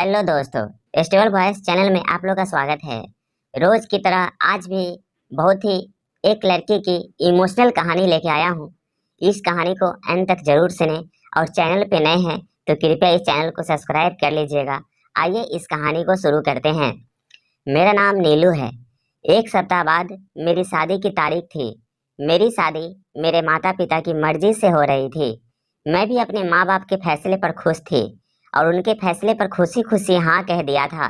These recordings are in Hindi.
हेलो दोस्तों, स्टेबल वॉइस चैनल में आप लोग का स्वागत है। रोज की तरह आज भी बहुत ही एक लड़की की इमोशनल कहानी लेके आया हूँ। इस कहानी को एंड तक जरूर सुने और चैनल पे नए हैं तो कृपया इस चैनल को सब्सक्राइब कर लीजिएगा। आइए इस कहानी को शुरू करते हैं। मेरा नाम नीलू है। एक सप्ताह बाद मेरी शादी की तारीख थी। मेरी शादी मेरे माता पिता की मर्जी से हो रही थी। मैं भी अपने माँ बाप के फैसले पर खुश थी और उनके फैसले पर खुशी खुशी हाँ कह दिया था।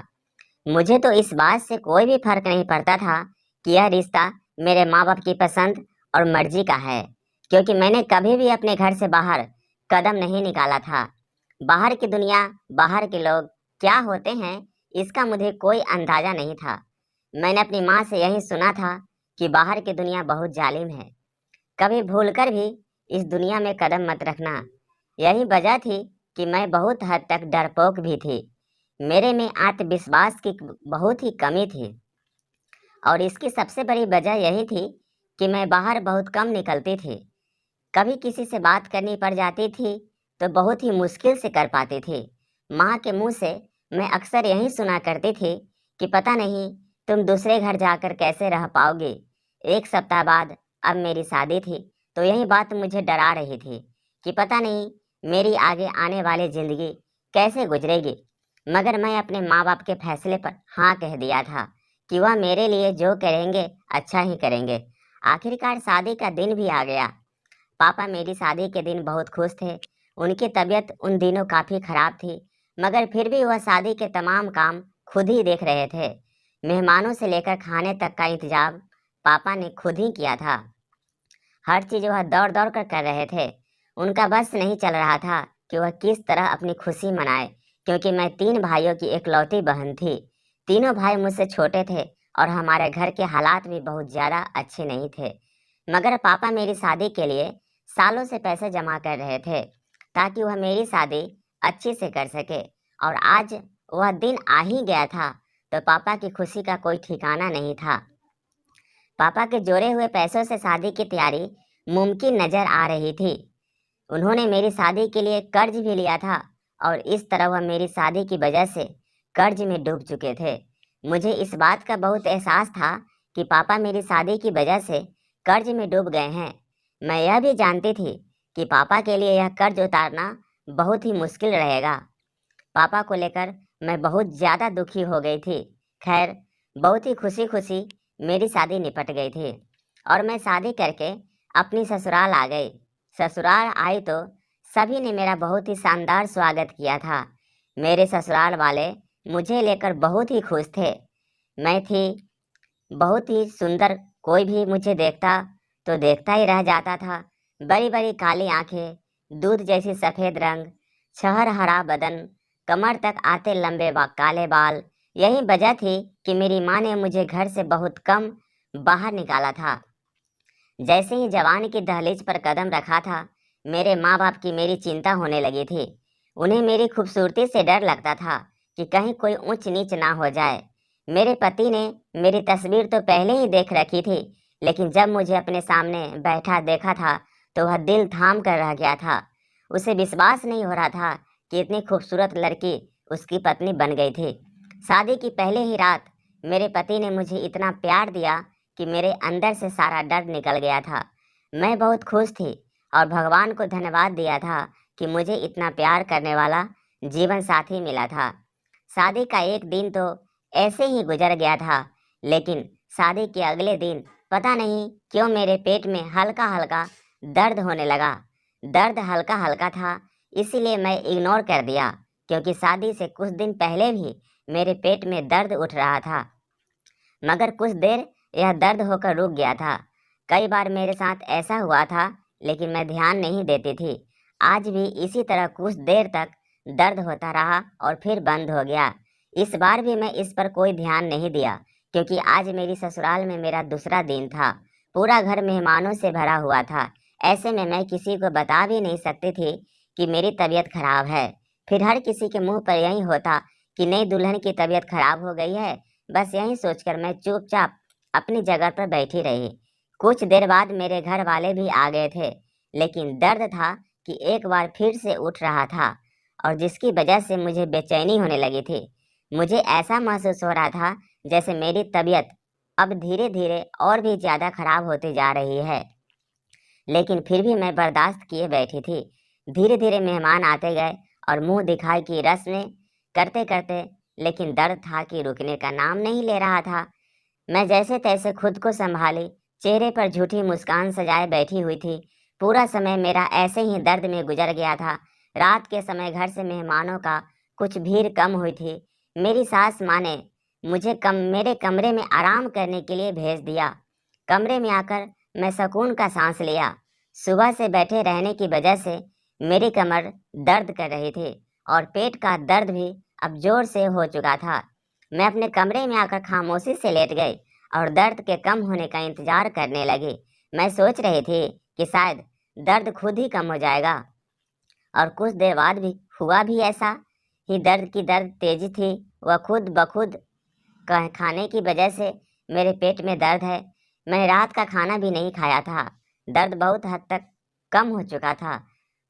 मुझे तो इस बात से कोई भी फर्क नहीं पड़ता था कि यह रिश्ता मेरे माँ बाप की पसंद और मर्जी का है, क्योंकि मैंने कभी भी अपने घर से बाहर कदम नहीं निकाला था। बाहर की दुनिया, बाहर के लोग क्या होते हैं, इसका मुझे कोई अंदाजा नहीं था। मैंने अपनी माँ से यही सुना था कि बाहर की दुनिया बहुत जालिम है, कभी भूलकर भी इस दुनिया में कदम मत रखना। यही वजह थी कि मैं बहुत हद तक डरपोक भी थी। मेरे में आत्मविश्वास की बहुत ही कमी थी और इसकी सबसे बड़ी वजह यही थी कि मैं बाहर बहुत कम निकलती थी। कभी किसी से बात करनी पड़ जाती थी तो बहुत ही मुश्किल से कर पाती थी। माँ के मुंह से मैं अक्सर यही सुना करती थी कि पता नहीं तुम दूसरे घर जाकर कैसे रह पाओगे। एक सप्ताह बाद अब मेरी शादी थी तो यही बात मुझे डरा रही थी कि पता नहीं मेरी आगे आने वाली जिंदगी कैसे गुजरेगी। मगर मैं अपने माँ बाप के फैसले पर हाँ कह दिया था कि वह मेरे लिए जो करेंगे अच्छा ही करेंगे। आखिरकार शादी का दिन भी आ गया। पापा मेरी शादी के दिन बहुत खुश थे। उनकी तबीयत उन दिनों काफ़ी खराब थी, मगर फिर भी वह शादी के तमाम काम खुद ही देख रहे थे। मेहमानों से लेकर खाने तक का इंतजाम पापा ने खुद ही किया था। हर चीज़ वह दौड़ दौड़ कर कर रहे थे। उनका बस नहीं चल रहा था कि वह किस तरह अपनी खुशी मनाए, क्योंकि मैं 3 भाइयों की इकलौती बहन थी। तीनों भाई मुझसे छोटे थे और हमारे घर के हालात भी बहुत ज़्यादा अच्छे नहीं थे। मगर पापा मेरी शादी के लिए सालों से पैसे जमा कर रहे थे ताकि वह मेरी शादी अच्छे से कर सके। और आज वह दिन आ ही गया था तो पापा की खुशी का कोई ठिकाना नहीं था। पापा के जोड़े हुए पैसों से शादी की तैयारी मुमकिन नजर आ रही थी। उन्होंने मेरी शादी के लिए कर्ज भी लिया था और इस तरह वह मेरी शादी की वजह से कर्ज में डूब चुके थे। मुझे इस बात का बहुत एहसास था कि पापा मेरी शादी की वजह से कर्ज में डूब गए हैं। मैं यह भी जानती थी कि पापा के लिए यह कर्ज उतारना बहुत ही मुश्किल रहेगा। पापा को लेकर मैं बहुत ज़्यादा दुखी हो गई थी। खैर, बहुत ही खुशी खुशी मेरी शादी निपट गई थी और मैं शादी करके अपनी ससुराल आ गई। ससुराल आई तो सभी ने मेरा बहुत ही शानदार स्वागत किया था। मेरे ससुराल वाले मुझे लेकर बहुत ही खुश थे। मैं थी बहुत ही सुंदर, कोई भी मुझे देखता तो देखता ही रह जाता था। बड़ी बड़ी काली आंखें, दूध जैसी सफ़ेद रंग, छहर हरा बदन, कमर तक आते लंबे काले बाल। यही वजह थी कि मेरी माँ ने मुझे घर से बहुत कम बाहर निकाला था। जैसे ही जवानी की दहलीज पर कदम रखा था, मेरे माँ बाप की मेरी चिंता होने लगी थी। उन्हें मेरी खूबसूरती से डर लगता था कि कहीं कोई ऊंच नीच ना हो जाए। मेरे पति ने मेरी तस्वीर तो पहले ही देख रखी थी, लेकिन जब मुझे अपने सामने बैठा देखा था तो वह दिल थाम कर रह गया था। उसे विश्वास नहीं हो रहा था कि इतनी खूबसूरत लड़की उसकी पत्नी बन गई थी। शादी की पहले ही रात मेरे पति ने मुझे इतना प्यार दिया कि मेरे अंदर से सारा डर निकल गया था। मैं बहुत खुश थी और भगवान को धन्यवाद दिया था कि मुझे इतना प्यार करने वाला जीवन साथी मिला था। शादी का एक दिन तो ऐसे ही गुजर गया था, लेकिन शादी के अगले दिन पता नहीं क्यों मेरे पेट में हल्का हल्का दर्द होने लगा। दर्द हल्का हल्का था, इसीलिए मैं इग्नोर कर दिया, क्योंकि शादी से कुछ दिन पहले भी मेरे पेट में दर्द उठ रहा था। मगर कुछ देर यह दर्द होकर रुक गया था। कई बार मेरे साथ ऐसा हुआ था, लेकिन मैं ध्यान नहीं देती थी। आज भी इसी तरह कुछ देर तक दर्द होता रहा और फिर बंद हो गया। इस बार भी मैं इस पर कोई ध्यान नहीं दिया, क्योंकि आज मेरी ससुराल में मेरा दूसरा दिन था। पूरा घर मेहमानों से भरा हुआ था। ऐसे में मैं किसी को बता भी नहीं सकती थी कि मेरी तबीयत खराब है। फिर हर किसी के मुंह पर यही होता कि नई दुल्हन की तबीयत खराब हो गई है। बस यही सोचकर मैं चुपचाप अपनी जगह पर बैठी रही। कुछ देर बाद मेरे घर वाले भी आ गए थे, लेकिन दर्द था कि एक बार फिर से उठ रहा था और जिसकी वजह से मुझे बेचैनी होने लगी थी। मुझे ऐसा महसूस हो रहा था जैसे मेरी तबीयत अब धीरे धीरे और भी ज़्यादा खराब होती जा रही है, लेकिन फिर भी मैं बर्दाश्त किए बैठी थी। धीरे धीरे मेहमान आते गए और मुंह दिखाई की रस्में करते करते, लेकिन दर्द था कि रुकने का नाम नहीं ले रहा था। मैं जैसे तैसे खुद को संभाली, चेहरे पर झूठी मुस्कान सजाए बैठी हुई थी। पूरा समय मेरा ऐसे ही दर्द में गुजर गया था। रात के समय घर से मेहमानों का कुछ भीड़ कम हुई थी। मेरी सास माँ ने मुझे मेरे कमरे में आराम करने के लिए भेज दिया। कमरे में आकर मैं सुकून का सांस लिया। सुबह से बैठे रहने की वजह से मेरी कमर दर्द कर रही थी और पेट का दर्द भी अब जोर से हो चुका था। मैं अपने कमरे में आकर खामोशी से लेट गई और दर्द के कम होने का इंतजार करने लगी। मैं सोच रही थी कि शायद दर्द खुद ही कम हो जाएगा, और कुछ देर बाद भी हुआ भी ऐसा ही। दर्द की तेजी थी, वह खुद ब खुद खाने की वजह से मेरे पेट में दर्द है। मैंने रात का खाना भी नहीं खाया था। दर्द बहुत हद तक कम हो चुका था,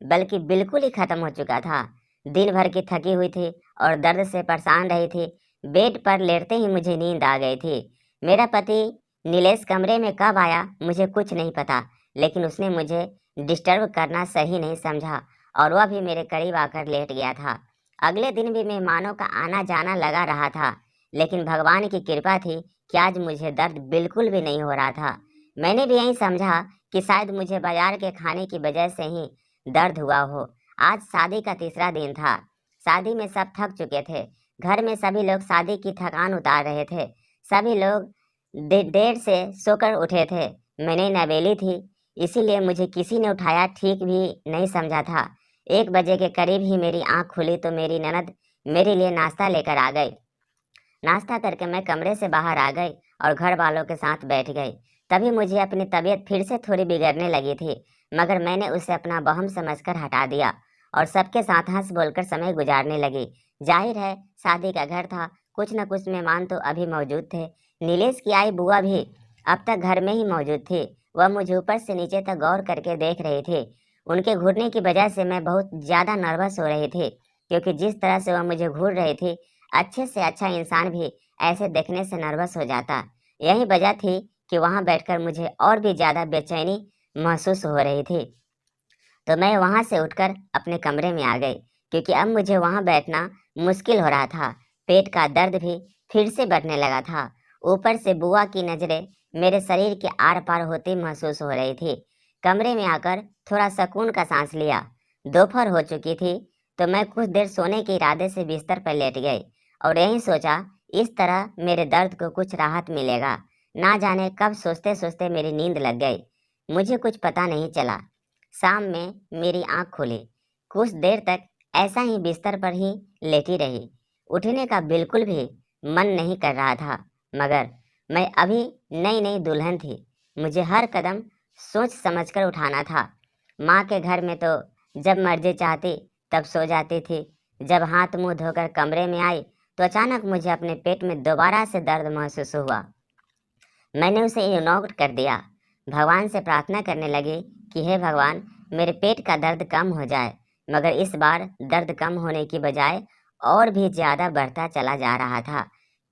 बल्कि बिल्कुल ही खत्म हो चुका था। दिन भर की थकी हुई थी और दर्द से परेशान रही थी। बेड पर लेटते ही मुझे नींद आ गई थी। मेरा पति नीलेश कमरे में कब आया मुझे कुछ नहीं पता, लेकिन उसने मुझे डिस्टर्ब करना सही नहीं समझा और वह भी मेरे करीब आकर लेट गया था। अगले दिन भी मेहमानों का आना जाना लगा रहा था, लेकिन भगवान की कृपा थी कि आज मुझे दर्द बिल्कुल भी नहीं हो रहा था। मैंने भी यही समझा कि शायद मुझे बाजार के खाने की वजह से ही दर्द हुआ हो। आज शादी का तीसरा दिन था। शादी में सब थक चुके थे। घर में सभी लोग शादी की थकान उतार रहे थे। सभी लोग देर से सोकर उठे थे। मैंने नवेली थी, इसीलिए मुझे किसी ने उठाया ठीक भी नहीं समझा था। 1 बजे के करीब ही मेरी आंख खुली तो मेरी ननद मेरे लिए नाश्ता लेकर आ गई। नाश्ता करके मैं कमरे से बाहर आ गई और घर वालों के साथ बैठ गई। तभी मुझे अपनी तबीयत फिर से थोड़ी बिगड़ने लगी थी, मगर मैंने उसे अपना वहम समझकर हटा दिया और सबके साथ हंस बोलकर समय गुजारने लगी। जाहिर है शादी का घर था, कुछ न कुछ मेहमान तो अभी मौजूद थे। नीलेश की आई बुआ भी अब तक घर में ही मौजूद थी। वह मुझे ऊपर से नीचे तक गौर करके देख रही थी। उनके घूरने की वजह से मैं बहुत ज़्यादा नर्वस हो रही थी, क्योंकि जिस तरह से वह मुझे घूर रही थी, अच्छे से अच्छा इंसान भी ऐसे देखने से नर्वस हो जाता। यही वजह थी कि वहाँ बैठकर मुझे और भी ज़्यादा बेचैनी महसूस हो रही थी। तो मैं वहाँ से उठकर अपने कमरे में आ गई, क्योंकि अब मुझे वहाँ बैठना मुश्किल हो रहा था। पेट का दर्द भी फिर से बढ़ने लगा था। ऊपर से बुआ की नज़रें मेरे शरीर के आर पार होती महसूस हो रही थी। कमरे में आकर थोड़ा सुकून का सांस लिया। दोपहर हो चुकी थी, तो मैं कुछ देर सोने के इरादे से बिस्तर पर लेट गई और यही सोचा इस तरह मेरे दर्द को कुछ राहत मिलेगा। ना जाने कब सोचते सोचते मेरी नींद लग गई। मुझे कुछ पता नहीं चला। शाम में मेरी आंख खुली। कुछ देर तक ऐसा ही बिस्तर पर ही लेटी रही। उठने का बिल्कुल भी मन नहीं कर रहा था, मगर मैं अभी नई नई दुल्हन थी। मुझे हर कदम सोच समझकर उठाना था। माँ के घर में तो जब मर्जी चाहती तब सो जाती थी। जब हाथ मुंह धोकर कमरे में आई तो अचानक मुझे अपने पेट में दोबारा से दर्द महसूस हुआ। मैंने उसे इग्नोर कर दिया। भगवान से प्रार्थना करने लगी कि हे भगवान, मेरे पेट का दर्द कम हो जाए, मगर इस बार दर्द कम होने की बजाय और भी ज़्यादा बढ़ता चला जा रहा था।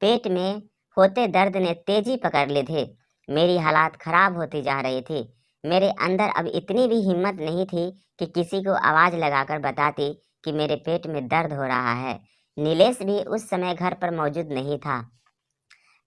पेट में होते दर्द ने तेजी पकड़ ली थी। मेरी हालात खराब होती जा रही थी। मेरे अंदर अब इतनी भी हिम्मत नहीं थी कि किसी को आवाज़ लगाकर बताती कि मेरे पेट में दर्द हो रहा है। नीलेश भी उस समय घर पर मौजूद नहीं था।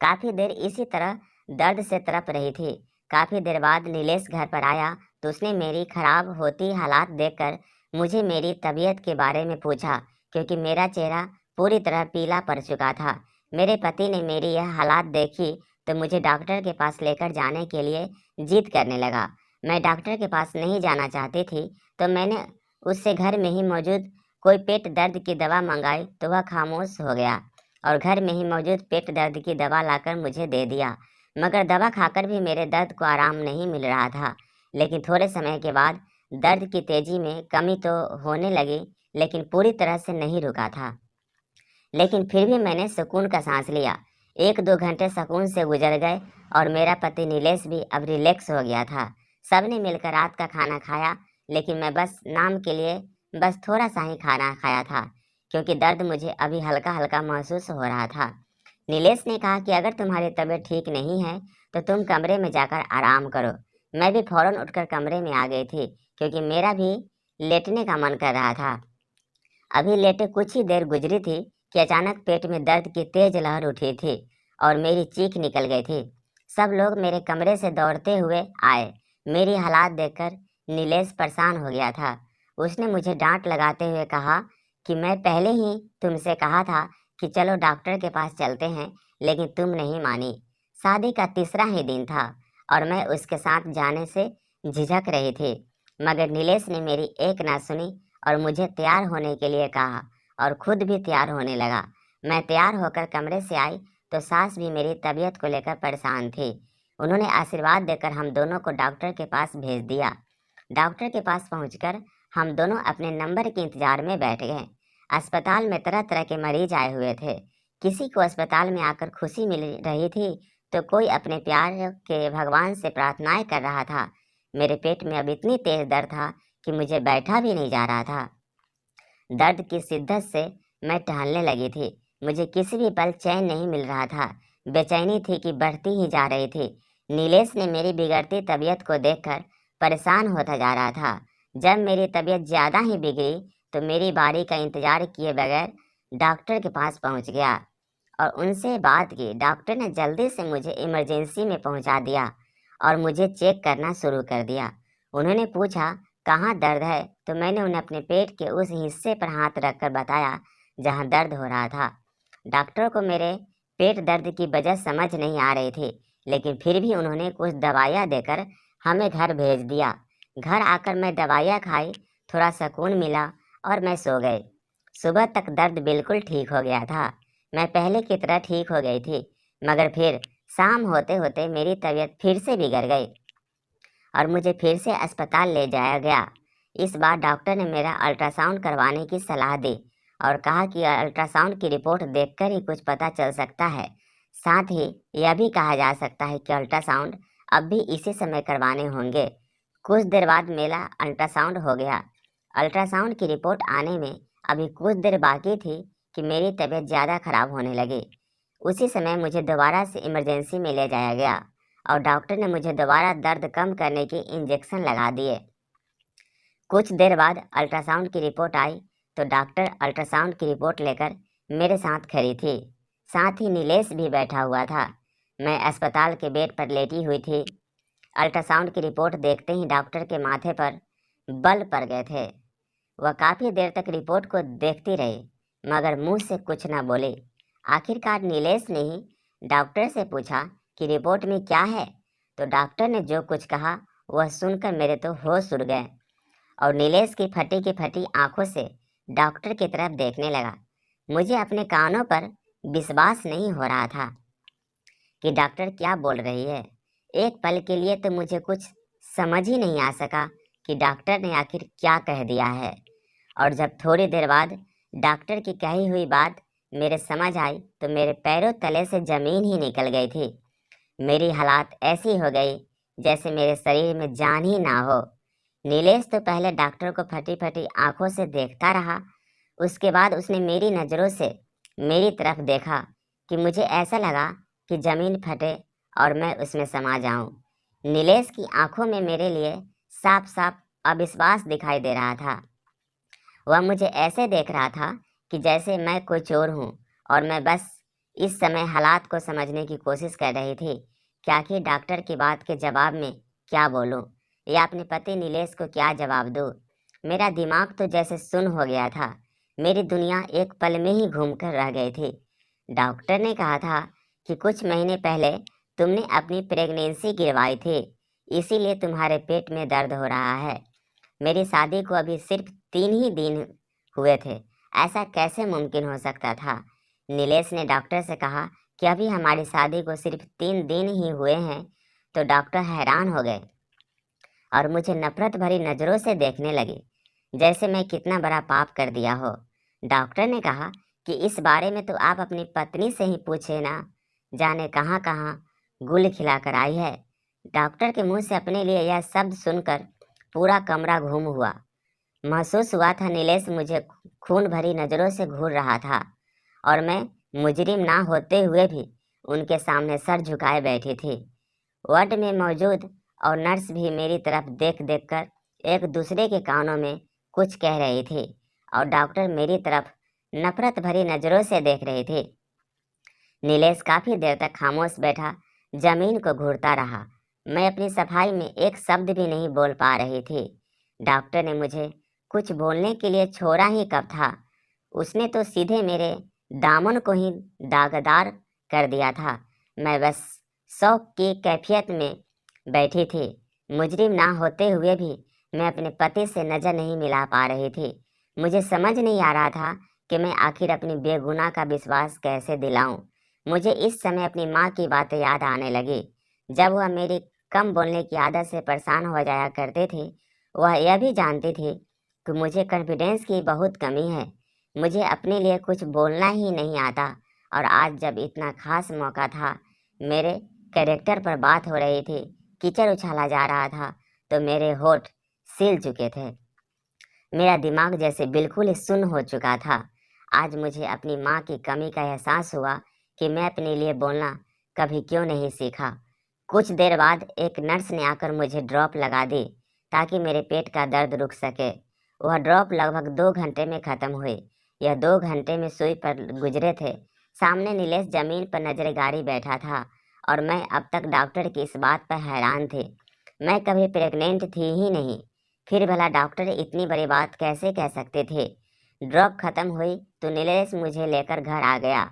काफ़ी देर इसी तरह दर्द से तड़प रही थी। काफ़ी देर बाद नीलेश घर पर आया तो उसने मेरी खराब होती हालात देखकर मुझे मेरी तबीयत के बारे में पूछा, क्योंकि मेरा चेहरा पूरी तरह पीला पड़ चुका था। मेरे पति ने मेरी यह हालात देखी तो मुझे डॉक्टर के पास लेकर जाने के लिए जिद करने लगा। मैं डॉक्टर के पास नहीं जाना चाहती थी, तो मैंने उससे घर में ही मौजूद कोई पेट दर्द की दवा मंगाई तो वह खामोश हो गया और घर में ही मौजूद पेट दर्द की दवा लाकर मुझे दे दिया। मगर दवा खाकर भी मेरे दर्द को आराम नहीं मिल रहा था। लेकिन थोड़े समय के बाद दर्द की तेजी में कमी तो होने लगी, लेकिन पूरी तरह से नहीं रुका था। लेकिन फिर भी मैंने सुकून का सांस लिया। 1-2 घंटे सुकून से गुजर गए और मेरा पति नीलेश भी अब रिलैक्स हो गया था। सबने मिलकर रात का खाना खाया, लेकिन मैं बस नाम के लिए बस थोड़ा सा ही खाना खाया था, क्योंकि दर्द मुझे अभी हल्का हल्का महसूस हो रहा था। नीलेश ने कहा कि अगर तुम्हारी तबीयत ठीक नहीं है तो तुम कमरे में जाकर आराम करो। मैं भी फौरन उठकर कमरे में आ गई थी, क्योंकि मेरा भी लेटने का मन कर रहा था। अभी लेटे कुछ ही देर गुजरी थी कि अचानक पेट में दर्द की तेज लहर उठी थी और मेरी चीख निकल गई थी। सब लोग मेरे कमरे से दौड़ते हुए आए। मेरी हालात देखकर नीलेश परेशान हो गया था। उसने मुझे डांट लगाते हुए कहा कि मैं पहले ही तुमसे कहा था कि चलो डॉक्टर के पास चलते हैं, लेकिन तुम नहीं मानी। शादी का तीसरा ही दिन था और मैं उसके साथ जाने से झिझक रही थी, मगर नीलेश ने मेरी एक ना सुनी और मुझे तैयार होने के लिए कहा और खुद भी तैयार होने लगा। मैं तैयार होकर कमरे से आई तो सास भी मेरी तबीयत को लेकर परेशान थी। उन्होंने आशीर्वाद देकर हम दोनों को डॉक्टर के पास भेज दिया। डॉक्टर के पास पहुंचकर हम दोनों अपने नंबर के इंतजार में बैठ गए। अस्पताल में तरह तरह के मरीज आए हुए थे। किसी को अस्पताल में आकर खुशी मिल रही थी तो कोई अपने प्यार के भगवान से प्रार्थनाएं कर रहा था। मेरे पेट में अब इतनी तेज दर्द था कि मुझे बैठा भी नहीं जा रहा था। दर्द की शिद्दत से मैं टहलने लगी थी। मुझे किसी भी पल चैन नहीं मिल रहा था। बेचैनी थी कि बढ़ती ही जा रही थी। नीलेश ने मेरी बिगड़ती तबीयत को देखकर परेशान होता जा रहा था। जब मेरी तबीयत ज़्यादा ही बिगड़ी तो मेरी बारी का इंतजार किए बगैर डॉक्टर के पास पहुंच गया और उनसे बात की। डॉक्टर ने जल्दी से मुझे इमरजेंसी में पहुंचा दिया और मुझे चेक करना शुरू कर दिया। उन्होंने पूछा कहाँ दर्द है, तो मैंने उन्हें अपने पेट के उस हिस्से पर हाथ रखकर बताया जहाँ दर्द हो रहा था। डॉक्टर को मेरे पेट दर्द की वजह समझ नहीं आ रही थी, लेकिन फिर भी उन्होंने कुछ दवाइयाँ देकर हमें घर भेज दिया। घर आकर मैं दवाइयाँ खाई, थोड़ा सुकून मिला और मैं सो गई। सुबह तक दर्द बिल्कुल ठीक हो गया था। मैं पहले की तरह ठीक हो गई थी, मगर फिर शाम होते होते मेरी तबीयत फिर से बिगड़ गई और मुझे फिर से अस्पताल ले जाया गया। इस बार डॉक्टर ने मेरा अल्ट्रासाउंड करवाने की सलाह दी और कहा कि अल्ट्रासाउंड की रिपोर्ट देखकर ही कुछ पता चल सकता है। साथ ही यह भी कहा जा सकता है कि अल्ट्रासाउंड अब भी इसी समय करवाने होंगे। कुछ देर बाद मेरा अल्ट्रासाउंड हो गया। अल्ट्रासाउंड की रिपोर्ट आने में अभी कुछ देर बाकी थी कि मेरी तबीयत ज़्यादा खराब होने लगी। उसी समय मुझे दोबारा से इमरजेंसी में ले जाया गया और डॉक्टर ने मुझे दोबारा दर्द कम करने के इंजेक्शन लगा दिए। कुछ देर बाद अल्ट्रासाउंड की रिपोर्ट आई तो डॉक्टर अल्ट्रासाउंड की रिपोर्ट लेकर मेरे साथ खड़ी थी। साथ ही नीलेश भी बैठा हुआ था। मैं अस्पताल के बेड पर लेटी हुई थी। अल्ट्रासाउंड की रिपोर्ट देखते ही डॉक्टर के माथे पर बल पड़ गए थे। वह काफ़ी देर तक रिपोर्ट को देखती रही, मगर मुंह से कुछ न बोली। आखिरकार नीलेश ने ही डॉक्टर से पूछा कि रिपोर्ट में क्या है, तो डॉक्टर ने जो कुछ कहा वह सुनकर मेरे तो होश उड़ गए और नीलेश की फटी आंखों से डॉक्टर की तरफ देखने लगा। मुझे अपने कानों पर विश्वास नहीं हो रहा था कि डॉक्टर क्या बोल रही है। एक पल के लिए तो मुझे कुछ समझ ही नहीं आ सका कि डॉक्टर ने आखिर क्या कह दिया है। और जब थोड़ी देर बाद डॉक्टर की कही हुई बात मेरे समझ आई तो मेरे पैरों तले से ज़मीन ही निकल गई थी। मेरी हालात ऐसी हो गई जैसे मेरे शरीर में जान ही ना हो। नीलेश तो पहले डॉक्टर को फटी फटी आंखों से देखता रहा। उसके बाद उसने मेरी नज़रों से मेरी तरफ देखा कि मुझे ऐसा लगा कि ज़मीन फटे और मैं उसमें समा जाऊं। नीलेश की आंखों में मेरे लिए साफ साफ अविश्वास दिखाई दे रहा था। वह मुझे ऐसे देख रहा था कि जैसे मैं कोई चोर हूँ और मैं बस इस समय हालात को समझने की कोशिश कर रही थी कि आखिर डॉक्टर की बात के जवाब में क्या बोलूँ या अपने पति नीलेश को क्या जवाब दूँ। मेरा दिमाग तो जैसे सुन्न हो गया था। मेरी दुनिया एक पल में ही घूम कर रह गई थी। डॉक्टर ने कहा था कि कुछ महीने पहले तुमने अपनी प्रेगनेंसी गिरवाई थी, इसीलिए तुम्हारे पेट में दर्द हो रहा है। मेरी शादी को अभी सिर्फ 3 ही दिन हुए थे, ऐसा कैसे मुमकिन हो सकता था। नीलेश ने डॉक्टर से कहा कि अभी हमारी शादी को सिर्फ 3 दिन ही हुए हैं। तो डॉक्टर हैरान हो गए और मुझे नफरत भरी नज़रों से देखने लगे, जैसे मैं कितना बड़ा पाप कर दिया हो। डॉक्टर ने कहा कि इस बारे में तो आप अपनी पत्नी से ही पूछे ना, जाने कहाँ कहाँ गुल खिलाकर आई है। डॉक्टर के मुंह से अपने लिए यह शब्द सुनकर पूरा कमरा घूम हुआ। महसूस हुआ था नीलेश मुझे खून भरी नज़रों से घूर रहा था और मैं मुजरिम ना होते हुए भी उनके सामने सर झुकाए बैठी थी। वार्ड में मौजूद और नर्स भी मेरी तरफ देख देख कर एक दूसरे के कानों में कुछ कह रही थी और डॉक्टर मेरी तरफ नफरत भरी नज़रों से देख रही थी। नीलेश काफ़ी देर तक खामोश बैठा जमीन को घूरता रहा। मैं अपनी सफाई में एक शब्द भी नहीं बोल पा रही थी। डॉक्टर ने मुझे कुछ बोलने के लिए छोड़ा ही कब था, उसने तो सीधे मेरे दामन को ही दागदार कर दिया था। मैं बस शौक की कैफियत में बैठी थी। मुजरिम ना होते हुए भी मैं अपने पति से नज़र नहीं मिला पा रही थी। मुझे समझ नहीं आ रहा था कि मैं आखिर अपनी बेगुनाह का विश्वास कैसे दिलाऊं। मुझे इस समय अपनी माँ की बातें याद आने लगी। जब वह मेरी कम बोलने की आदत से परेशान हो जाया करते थे, वह यह भी जानती थी कि मुझे कॉन्फिडेंस की बहुत कमी है। मुझे अपने लिए कुछ बोलना ही नहीं आता और आज जब इतना खास मौका था, मेरे कैरेक्टर पर बात हो रही थी, कीचड़ उछाला जा रहा था, तो मेरे होठ सिल चुके थे। मेरा दिमाग जैसे बिल्कुल ही सुन्न हो चुका था। आज मुझे अपनी माँ की कमी का एहसास हुआ कि मैं अपने लिए बोलना कभी क्यों नहीं सीखा। कुछ देर बाद एक नर्स ने आकर मुझे ड्रॉप लगा दी ताकि मेरे पेट का दर्द रुक सके। वह ड्रॉप लगभग 2 घंटे में ख़त्म हुई। यह 2 घंटे में सुई पर गुजरे थे। सामने नीलेश जमीन पर नजर गाड़ी बैठा था और मैं अब तक डॉक्टर की इस बात पर हैरान थी। मैं कभी प्रेग्नेंट थी ही नहीं, फिर भला डॉक्टर इतनी बड़ी बात कैसे कह सकते थे। ड्रॉप खत्म हुई तो नीलेश मुझे लेकर घर आ गया।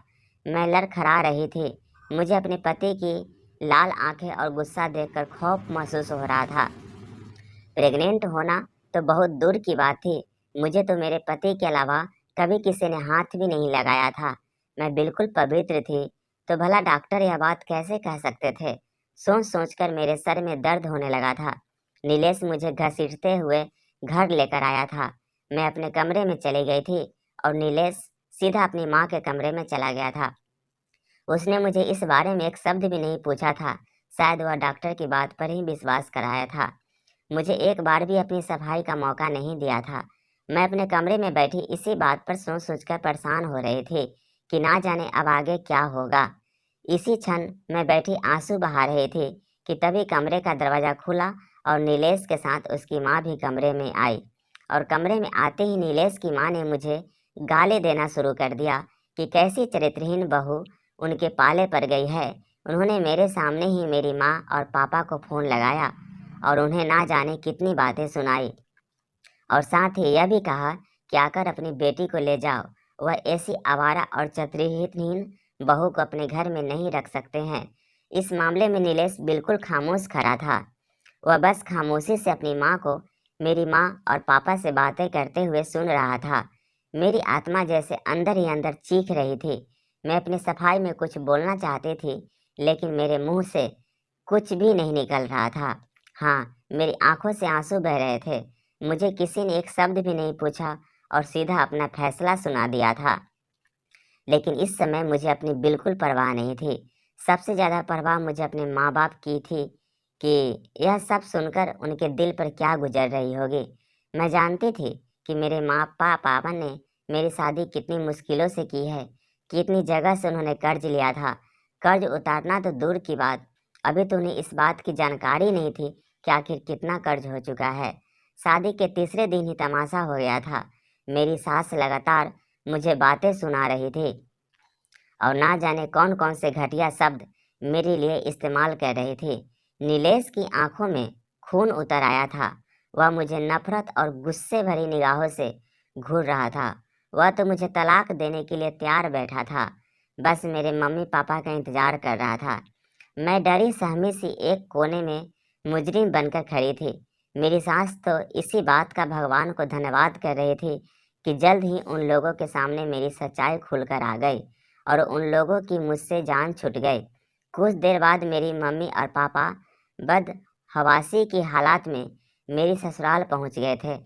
मैं लड़खड़ा रही थी। मुझे अपने पति की लाल आंखें और गुस्सा देखकर खौफ महसूस हो रहा था। प्रेग्नेंट होना तो बहुत दूर की बात थी, मुझे तो मेरे पति के अलावा कभी किसी ने हाथ भी नहीं लगाया था। मैं बिल्कुल पवित्र थी, तो भला डॉक्टर यह बात कैसे कह सकते थे। सोच सोचकर मेरे सर में दर्द होने लगा था। नीलेश मुझे घसीटते हुए घर लेकर आया था। मैं अपने कमरे में चली गई थी और नीलेश सीधा अपनी माँ के कमरे में चला गया था। उसने मुझे इस बारे में एक शब्द भी नहीं पूछा था। शायद वह डॉक्टर की बात पर ही विश्वास कराया था। मुझे एक बार भी अपनी सफाई का मौका नहीं दिया था। मैं अपने कमरे में बैठी इसी बात पर सोच सोचकर परेशान हो रही थी कि ना जाने अब आगे क्या होगा। इसी क्षण मैं बैठी आंसू बहा रही थी कि तभी कमरे का दरवाज़ा खुला और नीलेश के साथ उसकी माँ भी कमरे में आई। और कमरे में आते ही नीलेश की माँ ने मुझे गाली देना शुरू कर दिया कि कैसी चरित्रहीन बहू उनके पाले पड़ गई है। उन्होंने मेरे सामने ही मेरी माँ और पापा को फ़ोन लगाया और उन्हें ना जाने कितनी बातें सुनाई और साथ ही यह भी कहा कि आकर अपनी बेटी को ले जाओ। वह ऐसी आवारा और चरित्रहीन बहू को अपने घर में नहीं रख सकते हैं। इस मामले में नीलेश बिल्कुल खामोश खड़ा था। वह बस खामोशी से अपनी माँ को, मेरी माँ और पापा से बातें करते हुए सुन रहा था। मेरी आत्मा जैसे अंदर ही अंदर चीख रही थी। मैं अपनी सफाई में कुछ बोलना चाहती थी, लेकिन मेरे मुंह से कुछ भी नहीं निकल रहा था। हाँ, मेरी आंखों से आंसू बह रहे थे। मुझे किसी ने एक शब्द भी नहीं पूछा और सीधा अपना फैसला सुना दिया था। लेकिन इस समय मुझे अपनी बिल्कुल परवाह नहीं थी। सबसे ज़्यादा परवाह मुझे अपने माँ बाप की थी कि यह सब सुनकर उनके दिल पर क्या गुजर रही होगी। मैं जानती थी कि मेरे माँ पापा ने मेरी शादी कितनी मुश्किलों से की है, कितनी जगह से उन्होंने कर्ज लिया था। कर्ज उतारना तो दूर की बात, अभी तो उन्हें इस बात की जानकारी नहीं थी कि आखिर कितना कर्ज हो चुका है। शादी के तीसरे दिन ही तमाशा हो गया था। मेरी सास लगातार मुझे बातें सुना रही थी और ना जाने कौन कौन से घटिया शब्द मेरे लिए इस्तेमाल कर रही थी। नीलेश की आंखों में खून उतर आया था। वह मुझे नफरत और गुस्से भरी निगाहों से घूर रहा था। वह तो मुझे तलाक देने के लिए तैयार बैठा था, बस मेरे मम्मी पापा का इंतजार कर रहा था। मैं डरी सहमी सी एक कोने में मुजरिम बनकर खड़ी थी। मेरी सास तो इसी बात का भगवान को धन्यवाद कर रही थी कि जल्द ही उन लोगों के सामने मेरी सच्चाई खुलकर आ गई और उन लोगों की मुझसे जान छूट गई। कुछ देर बाद मेरी मम्मी और पापा बदहवासी की हालात में मेरी ससुराल पहुंच गए थे।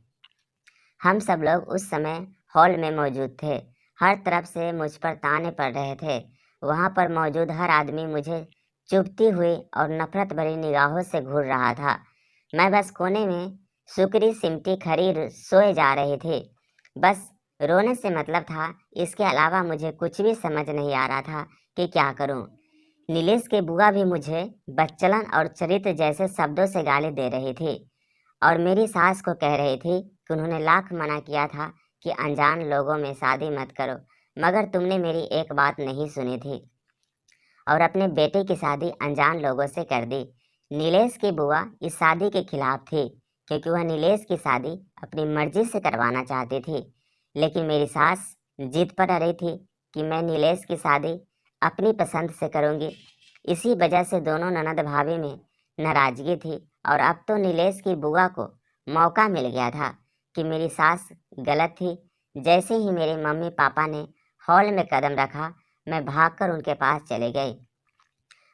हम सब लोग उस समय हॉल में मौजूद थे। हर तरफ से मुझ पर ताने पड़ रहे थे। वहां पर मौजूद हर आदमी मुझे चुभती हुई और नफरत भरी निगाहों से घूर रहा था। मैं बस कोने में सुकरी सिमटी खरी सोए जा रही थी। बस रोने से मतलब था, इसके अलावा मुझे कुछ भी समझ नहीं आ रहा था कि क्या करूं। नीलेश के बुआ भी मुझे बच्चलन और चरित्र जैसे शब्दों से गाली दे रही थी और मेरी सास को कह रही थी कि उन्होंने लाख मना किया था कि अनजान लोगों में शादी मत करो, मगर तुमने मेरी एक बात नहीं सुनी थी और अपने बेटे की शादी अनजान लोगों से कर दी। नीलेश की बुआ इस शादी के खिलाफ थी क्योंकि वह नीलेश की शादी अपनी मर्जी से करवाना चाहती थी, लेकिन मेरी सास जिद पर अड़ी थी कि मैं नीलेश की शादी अपनी पसंद से करूंगी। इसी वजह से दोनों ननद भाभी में नाराजगी थी और अब तो नीलेश की बुआ को मौका मिल गया था कि मेरी सास गलत थी। जैसे ही मेरे मम्मी पापा ने हॉल में कदम रखा, मैं भागकर उनके पास चले गई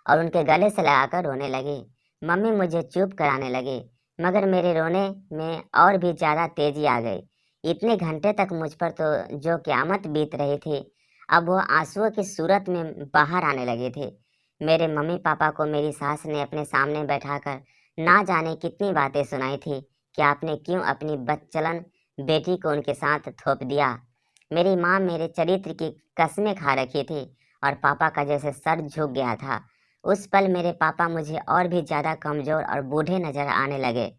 और उनके गले से लगाकर रोने लगी। मम्मी मुझे चुप कराने लगी, मगर मेरे रोने में और भी ज़्यादा तेजी आ गई। इतने घंटे तक मुझ पर तो जो क़यामत बीत रही थी, अब वो आंसुओं की सूरत में बाहर आने लगे थे। मेरे मम्मी पापा को मेरी सास ने अपने सामने बैठाकर ना जाने कितनी बातें सुनाई थी कि आपने क्यों अपनी बच्चलन बेटी को उनके साथ थोप दिया। मेरी माँ मेरे चरित्र की कस्में खा रखी थी और पापा का जैसे सर झुक गया था। उस पल मेरे पापा मुझे और भी ज़्यादा कमज़ोर और बूढ़े नज़र आने लगे।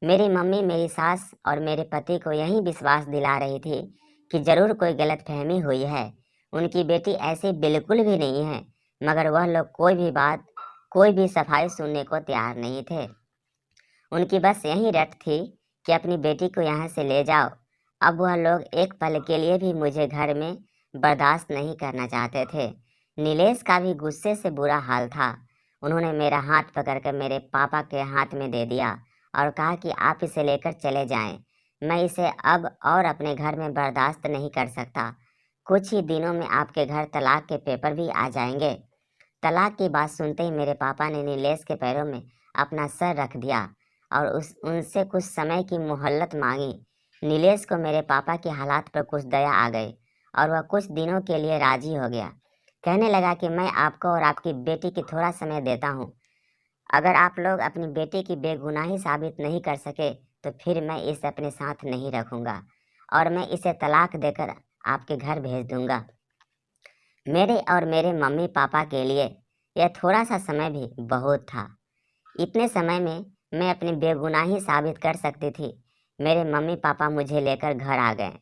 मेरी मम्मी मेरी सास और मेरे पति को यही विश्वास दिला रही थी कि ज़रूर कोई गलतफहमी हुई है, उनकी बेटी ऐसी बिल्कुल भी नहीं है, मगर वह लोग कोई भी सफाई सुनने को तैयार नहीं थे। उनकी बस यही रट थी कि अपनी बेटी को यहाँ से ले जाओ। अब वह लोग एक पल के लिए भी मुझे घर में बर्दाश्त नहीं करना चाहते थे। नीलेश का भी गुस्से से बुरा हाल था। उन्होंने मेरा हाथ पकड़कर मेरे पापा के हाथ में दे दिया और कहा कि आप इसे लेकर चले जाएं। मैं इसे अब और अपने घर में बर्दाश्त नहीं कर सकता। कुछ ही दिनों में आपके घर तलाक के पेपर भी आ जाएंगे। तलाक की बात सुनते ही मेरे पापा ने नीलेश के पैरों में अपना सर रख दिया और उनसे कुछ समय की मोहलत मांगी। नीलेश को मेरे पापा के हालात पर कुछ दया आ गई और वह कुछ दिनों के लिए राजी हो गया। कहने लगा कि मैं आपको और आपकी बेटी की थोड़ा समय देता हूँ। अगर आप लोग अपनी बेटी की बेगुनाही साबित नहीं कर सके तो फिर मैं इसे अपने साथ नहीं रखूँगा और मैं इसे तलाक देकर आपके घर भेज दूँगा। मेरे और मेरे मम्मी पापा के लिए यह थोड़ा सा समय भी बहुत था। इतने समय में मैं अपनी बेगुनाही साबित कर सकती थी। मेरे मम्मी पापा मुझे लेकर घर आ गए।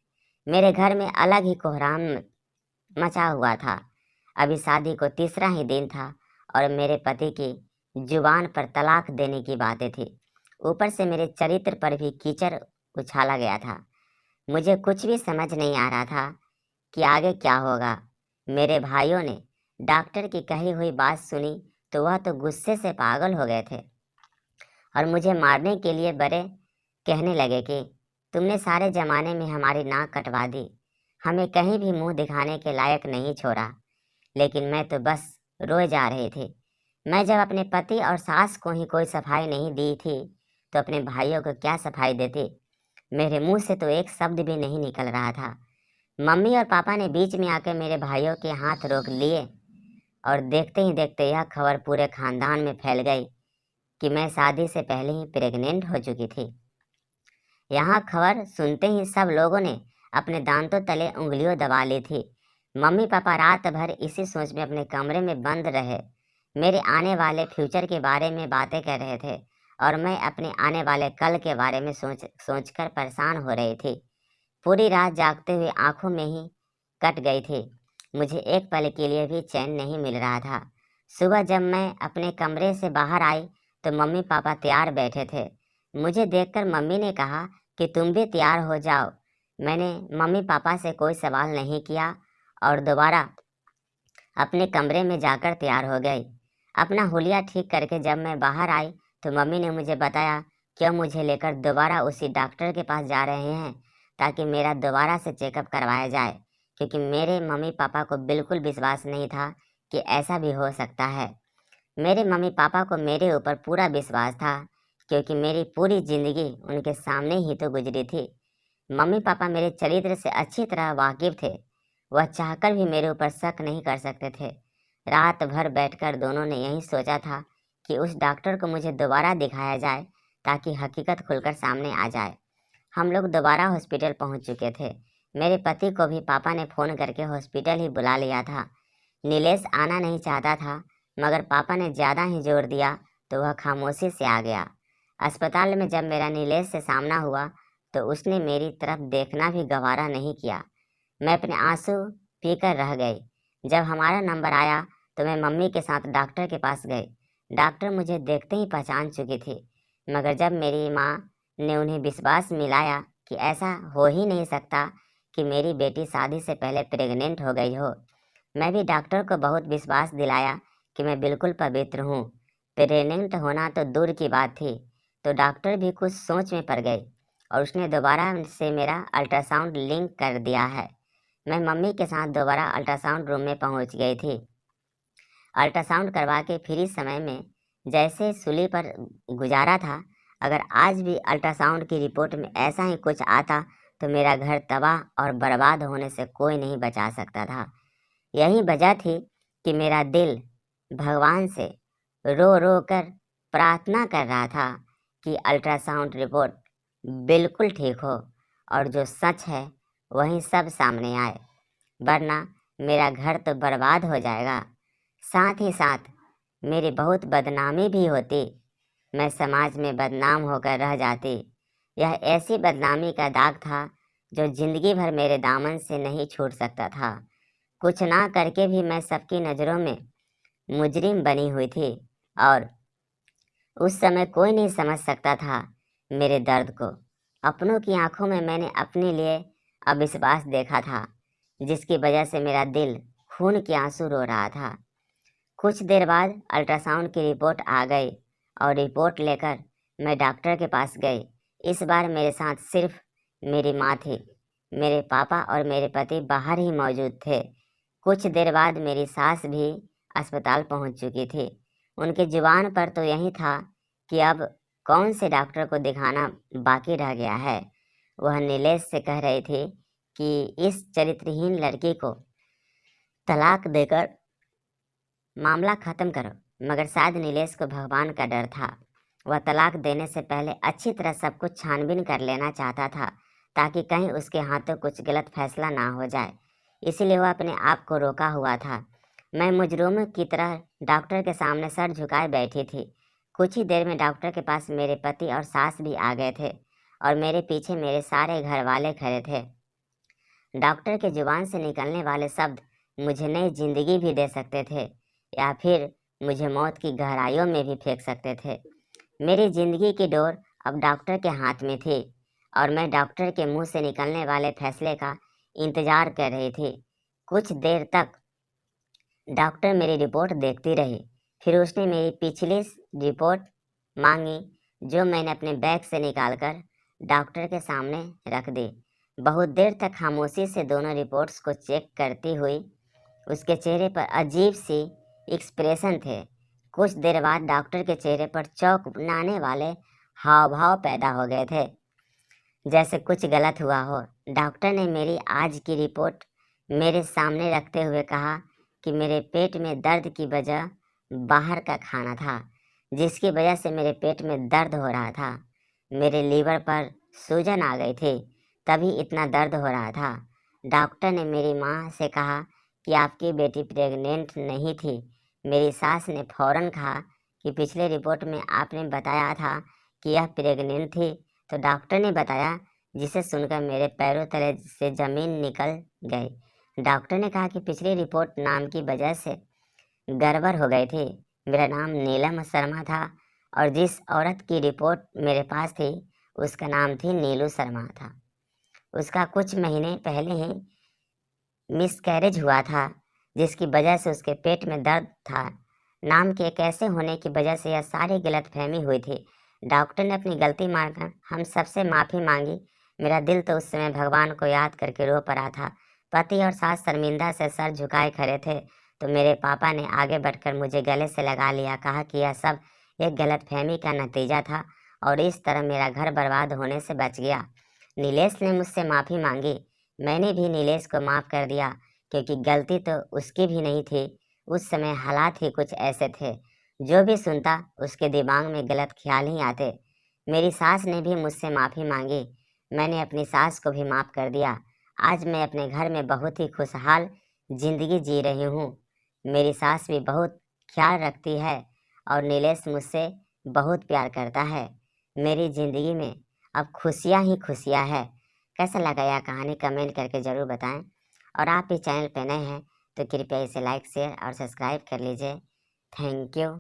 मेरे घर में अलग ही कोहराम मचा हुआ था। अभी शादी को तीसरा ही दिन था और मेरे पति की जुबान पर तलाक देने की बातें थी। ऊपर से मेरे चरित्र पर भी कीचड़ उछाला गया था। मुझे कुछ भी समझ नहीं आ रहा था कि आगे क्या होगा। मेरे भाइयों ने डॉक्टर की कही हुई बात सुनी तो वह तो गुस्से से पागल हो गए थे और मुझे मारने के लिए बड़े कहने लगे कि तुमने सारे ज़माने में हमारी नाक कटवा दी, हमें कहीं भी मुंह दिखाने के लायक नहीं छोड़ा। लेकिन मैं तो बस रोए जा रही थी। मैं जब अपने पति और सास को ही कोई सफाई नहीं दी थी तो अपने भाइयों को क्या सफाई देती। मेरे मुंह से तो एक शब्द भी नहीं निकल रहा था। मम्मी और पापा ने बीच में आकर मेरे भाइयों के हाथ रोक लिए और देखते ही देखते यह खबर पूरे खानदान में फैल गई कि मैं शादी से पहले ही प्रेग्नेंट हो चुकी थी। यहाँ खबर सुनते ही सब लोगों ने अपने दांतों तले उंगलियों दबा ली थी। मम्मी पापा रात भर इसी सोच में अपने कमरे में बंद रहे। मेरे आने वाले फ्यूचर के बारे में बातें कर रहे थे और मैं अपने आने वाले कल के बारे में सोचकर परेशान हो रही थी। पूरी रात जागते हुए आंखों में ही कट गई थी। मुझे एक पल के लिए भी चैन नहीं मिल रहा था। सुबह जब मैं अपने कमरे से बाहर आई तो मम्मी पापा तैयार बैठे थे। मुझे देखकर मम्मी ने कहा कि तुम भी तैयार हो जाओ। मैंने मम्मी पापा से कोई सवाल नहीं किया और दोबारा अपने कमरे में जाकर तैयार हो गई। अपना हुलिया ठीक करके जब मैं बाहर आई तो मम्मी ने मुझे बताया कि मुझे लेकर दोबारा उसी डॉक्टर के पास जा रहे हैं ताकि मेरा दोबारा से चेकअप करवाया जाए, क्योंकि मेरे मम्मी पापा को बिल्कुल विश्वास नहीं था कि ऐसा भी हो सकता है। मेरे मम्मी पापा को मेरे ऊपर पूरा विश्वास था क्योंकि मेरी पूरी ज़िंदगी उनके सामने ही तो गुजरी थी। मम्मी पापा मेरे चरित्र से अच्छी तरह वाकिफ थे। वह चाहकर भी मेरे ऊपर शक नहीं कर सकते थे। रात भर बैठकर दोनों ने यही सोचा था कि उस डॉक्टर को मुझे दोबारा दिखाया जाए ताकि हकीकत खुलकर सामने आ जाए। हम लोग दोबारा हॉस्पिटल पहुंच चुके थे। मेरे पति को भी पापा ने फ़ोन करके हॉस्पिटल ही बुला लिया था। नीलेश आना नहीं चाहता था, मगर पापा ने ज़्यादा ही जोर दिया तो वह खामोशी से आ गया। अस्पताल में जब मेरा नीलेश से सामना हुआ तो उसने मेरी तरफ देखना भी गवारा नहीं किया। मैं अपने आंसू पीकर रह गई। जब हमारा नंबर आया तो मैं मम्मी के साथ डॉक्टर के पास गई। डॉक्टर मुझे देखते ही पहचान चुकी थी, मगर जब मेरी माँ ने उन्हें विश्वास मिलाया कि ऐसा हो ही नहीं सकता कि मेरी बेटी शादी से पहले प्रेग्नेंट हो गई हो, मैं भी डॉक्टर को बहुत विश्वास दिलाया कि मैं बिल्कुल पवित्र हूँ। प्रेग्नेंट होना तो दूर की बात थी। तो डॉक्टर भी कुछ सोच में पड़ गई और उसने दोबारा से मेरा अल्ट्रासाउंड लिंक कर दिया है। मैं मम्मी के साथ दोबारा अल्ट्रासाउंड रूम में पहुंच गई थी। अल्ट्रासाउंड करवा के फ्री समय में जैसे सूली पर गुजारा था। अगर आज भी अल्ट्रासाउंड की रिपोर्ट में ऐसा ही कुछ आता तो मेरा घर तबाह और बर्बाद होने से कोई नहीं बचा सकता था। यही वजह थी कि मेरा दिल भगवान से रो रो कर प्रार्थना कर रहा था कि अल्ट्रासाउंड रिपोर्ट बिल्कुल ठीक हो और जो सच है वही सब सामने आए, वरना मेरा घर तो बर्बाद हो जाएगा। साथ ही साथ मेरी बहुत बदनामी भी होती। मैं समाज में बदनाम होकर रह जाती। यह ऐसी बदनामी का दाग था जो जिंदगी भर मेरे दामन से नहीं छूट सकता था। कुछ ना करके भी मैं सबकी नज़रों में मुजरिम बनी हुई थी और उस समय कोई नहीं समझ सकता था मेरे दर्द को। अपनों की आंखों में मैंने अपने लिए अविश्वास देखा था, जिसकी वजह से मेरा दिल खून के आंसू रो रहा था। कुछ देर बाद अल्ट्रासाउंड की रिपोर्ट आ गई और रिपोर्ट लेकर मैं डॉक्टर के पास गई। इस बार मेरे साथ सिर्फ मेरी माँ थी। मेरे पापा और मेरे पति बाहर ही मौजूद थे। कुछ देर बाद मेरी सास भी अस्पताल पहुंच चुकी थी। उनके जुबान पर तो यही था कि अब कौन से डॉक्टर को दिखाना बाकी रह गया है। वह नीलेश से कह रही थी कि इस चरित्रहीन लड़की को तलाक देकर मामला ख़त्म करो, मगर शायद नीलेश को भगवान का डर था। वह तलाक देने से पहले अच्छी तरह सब कुछ छानबीन कर लेना चाहता था, ताकि कहीं उसके हाथों कुछ गलत फैसला ना हो जाए। इसीलिए वह अपने आप को रोका हुआ था। मैं मुजरिम की तरह डॉक्टर के सामने सर झुकाए बैठी थी। कुछ ही देर में डॉक्टर के पास मेरे पति और सास भी आ गए थे और मेरे पीछे मेरे सारे घर वाले खड़े थे। डॉक्टर के जुबान से निकलने वाले शब्द मुझे नई जिंदगी भी दे सकते थे या फिर मुझे मौत की गहराइयों में भी फेंक सकते थे। मेरी जिंदगी की डोर अब डॉक्टर के हाथ में थी और मैं डॉक्टर के मुंह से निकलने वाले फैसले का इंतजार कर रही थी। कुछ देर तक डॉक्टर मेरी रिपोर्ट देखती रही। फिर उसने मेरी पिछली रिपोर्ट मांगी, जो मैंने अपने बैग से निकालकर डॉक्टर के सामने रख दी। बहुत देर तक खामोशी से दोनों रिपोर्ट्स को चेक करती हुई उसके चेहरे पर अजीब सी एक्सप्रेशन थे। कुछ देर बाद डॉक्टर के चेहरे पर चौंकाने वाले हाव भाव पैदा हो गए थे, जैसे कुछ गलत हुआ हो। डॉक्टर ने मेरी आज की रिपोर्ट मेरे सामने रखते हुए कहा कि मेरे पेट में दर्द की वजह बाहर का खाना था, जिसकी वजह से मेरे पेट में दर्द हो रहा था। मेरे लीवर पर सूजन आ गई थी, तभी इतना दर्द हो रहा था। डॉक्टर ने मेरी माँ से कहा कि आपकी बेटी प्रेग्नेंट नहीं थी। मेरी सास ने फौरन कहा कि पिछले रिपोर्ट में आपने बताया था कि यह प्रेग्नेंट थी। तो डॉक्टर ने बताया, जिसे सुनकर मेरे पैरों तले से ज़मीन निकल गई। डॉक्टर ने कहा कि पिछली रिपोर्ट नाम की वजह से गड़बड़ हो गई थी। मेरा नाम नीलम शर्मा था और जिस औरत की रिपोर्ट मेरे पास थी उसका नाम थी नीलू शर्मा था। उसका कुछ महीने पहले ही मिसकैरेज हुआ था, जिसकी वजह से उसके पेट में दर्द था। नाम के एक ऐसे होने की वजह से यह सारी गलतफहमी हुई थी। डॉक्टर ने अपनी गलती मानकर हम सबसे माफ़ी मांगी। मेरा दिल तो उस समय भगवान को याद करके रो पड़ा था। पति और सास शर्मिंदा से सर झुकाए खड़े थे, तो मेरे पापा ने आगे बढ़कर मुझे गले से लगा लिया, कहा कि यह सब एक गलतफहमी का नतीजा था और इस तरह मेरा घर बर्बाद होने से बच गया। नीलेश ने मुझसे माफ़ी मांगी। मैंने भी नीलेश को माफ़ कर दिया, क्योंकि गलती तो उसकी भी नहीं थी। उस समय हालात ही कुछ ऐसे थे, जो भी सुनता उसके दिमाग में गलत ख्याल ही आते। मेरी सास ने भी मुझसे माफ़ी मांगी। मैंने अपनी सास को भी माफ़ कर दिया। आज मैं अपने घर में बहुत ही खुशहाल ज़िंदगी जी रही हूँ। मेरी सास भी बहुत ख्याल रखती है और नीलेश मुझसे बहुत प्यार करता है। मेरी ज़िंदगी में अब खुशियाँ ही खुशियाँ है। कैसा लगा यह कहानी कमेंट करके ज़रूर बताएं। और आप इस चैनल पर नए हैं तो कृपया इसे लाइक शेयर और सब्सक्राइब कर लीजिए। Thank you.